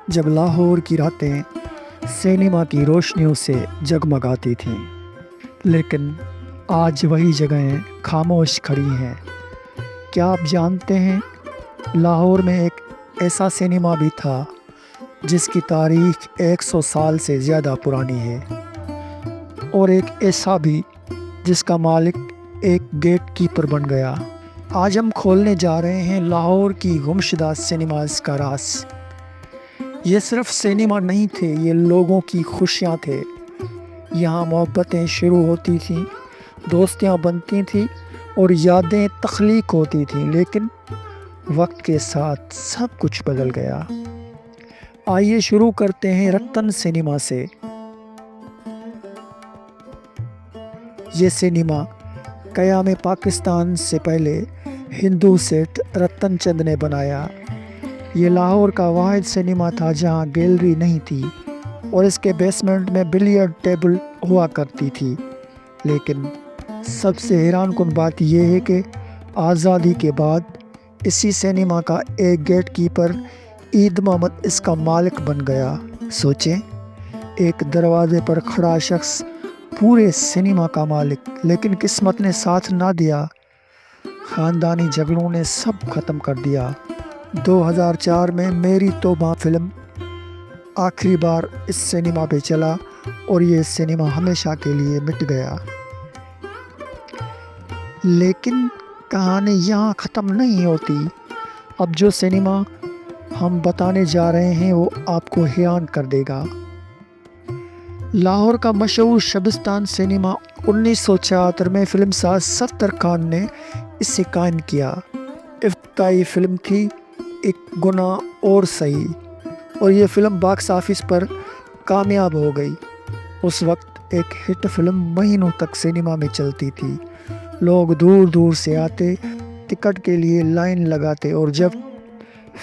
جب لاہور کی راتیں سینما کی روشنیوں سے جگمگاتی تھیں، لیکن آج وہی جگہیں خاموش کھڑی ہیں۔ کیا آپ جانتے ہیں، لاہور میں ایک ایسا سینما بھی تھا جس کی تاریخ 100 سال سے زیادہ پرانی ہے، اور ایک ایسا بھی جس کا مالک ایک گیٹ کیپر بن گیا۔ آج ہم کھولنے جا رہے ہیں لاہور کی گمشدہ سینماز کا راز۔ یہ صرف سینما نہیں تھے، یہ لوگوں کی خوشیاں تھے۔ یہاں محبتیں شروع ہوتی تھیں، دوستیاں بنتی تھیں اور یادیں تخلیق ہوتی تھیں، لیکن وقت کے ساتھ سب کچھ بدل گیا۔ آئیے شروع کرتے ہیں رتن سینما سے۔ یہ سینما قیام پاکستان سے پہلے ہندو سیٹ رتن چند نے بنایا۔ یہ لاہور کا واحد سینما تھا جہاں گیلری نہیں تھی اور اس کے بیسمنٹ میں بلیئرڈ ٹیبل ہوا کرتی تھی۔ لیکن سب سے حیران کن بات یہ ہے کہ آزادی کے بعد اسی سینما کا ایک گیٹ کیپر عید محمد اس کا مالک بن گیا۔ سوچیں، ایک دروازے پر کھڑا شخص پورے سینما کا مالک، لیکن قسمت نے ساتھ نہ دیا۔ خاندانی جھگڑوں نے سب ختم کر دیا۔ 2004 میں میری توبہ فلم آخری بار اس سینما پہ چلا اور یہ سینما ہمیشہ کے لیے مٹ گیا۔ لیکن کہانی یہاں ختم نہیں ہوتی۔ اب جو سینما ہم بتانے جا رہے ہیں وہ آپ کو حیران کر دے گا۔ لاہور کا مشہور شبستان سینما 1976 میں فلم ساز ستر خان نے اسے قائم کیا۔ افتتاحی فلم تھی ایک گناہ اور صحیح، اور یہ فلم باکس آفس پر کامیاب ہو گئی۔ اس وقت ایک ہٹ فلم مہینوں تک سینما میں چلتی تھی۔ لوگ دور دور سے آتے، ٹکٹ کے لیے لائن لگاتے، اور جب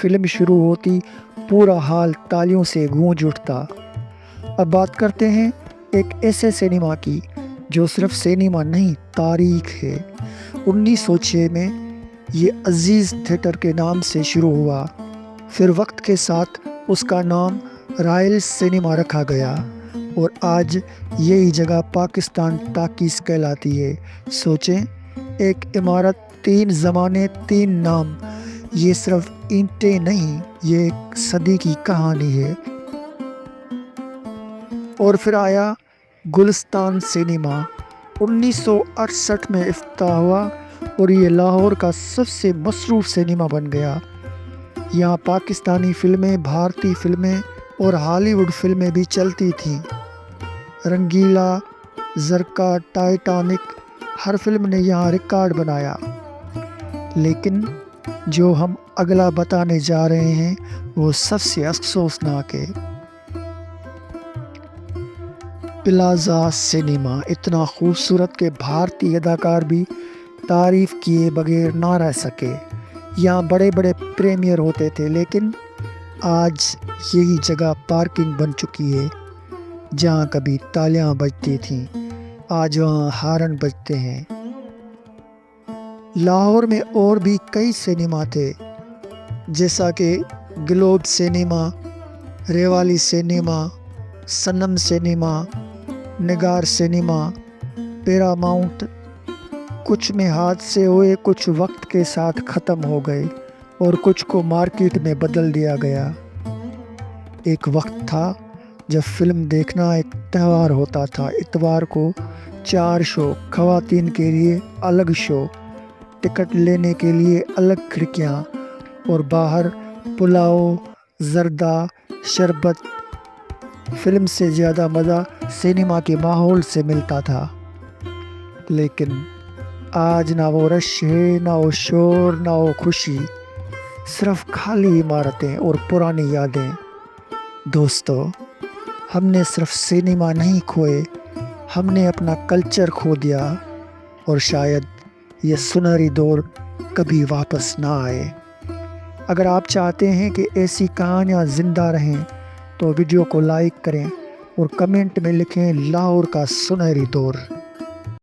فلم شروع ہوتی پورا ہال تالیوں سے گونج اٹھتا۔ اب بات کرتے ہیں ایک ایسے سینما کی جو صرف سینما نہیں، تاریخ ہے۔ 1906 میں یہ عزیز تھیٹر کے نام سے شروع ہوا، پھر وقت کے ساتھ اس کا نام رائل سینما رکھا گیا، اور آج یہی جگہ پاکستان ٹاکیز کہلاتی ہے۔ سوچیں، ایک عمارت، 3 زمانے، 3 نام۔ یہ صرف اینٹیں نہیں، یہ ایک صدی کی کہانی ہے۔ اور پھر آیا گلستان سینما، 1968 میں افتتاح ہوا، اور یہ لاہور کا سب سے مصروف سینما بن گیا۔ یہاں پاکستانی فلمیں، بھارتی فلمیں اور ہالی ووڈ فلمیں بھی چلتی تھیں۔ رنگیلا، زرکا، ٹائٹینک، ہر فلم نے یہاں ریکارڈ بنایا۔ لیکن جو ہم اگلا بتانے جا رہے ہیں وہ سب سے افسوسناک ہے۔ پلازا سینما اتنا خوبصورت کہ بھارتی اداکار بھی تعریف کیے بغیر نہ رہ سکے۔ یہاں بڑے بڑے پریمیئر ہوتے تھے، لیکن آج یہی جگہ پارکنگ بن چکی ہے۔ جہاں کبھی تالیاں بجتی تھیں، آج وہاں ہارن بجتے ہیں۔ لاہور میں اور بھی کئی سینما تھے، جیسا کہ گلوب سینما، ریوالی سینما، سنم سینما، نگار سینما، پیراماؤنٹ۔ کچھ میں حادثے ہوئے، کچھ وقت کے ساتھ ختم ہو گئے، اور کچھ کو مارکیٹ میں بدل دیا گیا۔ ایک وقت تھا جب فلم دیکھنا ایک تہوار ہوتا تھا۔ اتوار کو 4 شو، خواتین کے لیے الگ شو، ٹکٹ لینے کے لیے الگ کھڑکیاں، اور باہر پلاؤ، زردہ، شربت۔ فلم سے زیادہ مزہ سینما کے ماحول سے ملتا تھا۔ لیکن آج نہ وہ رش ہے، نہ وہ شور، نہ وہ خوشی، صرف خالی عمارتیں اور پرانی یادیں۔ دوستو، ہم نے صرف سینما نہیں کھوئے، ہم نے اپنا کلچر کھو دیا، اور شاید یہ سنہری دور کبھی واپس نہ آئے۔ اگر آپ چاہتے ہیں کہ ایسی کہانیاں زندہ رہیں تو ویڈیو کو لائک کریں اور کمنٹ میں لکھیں لاہور کا سنہری دور۔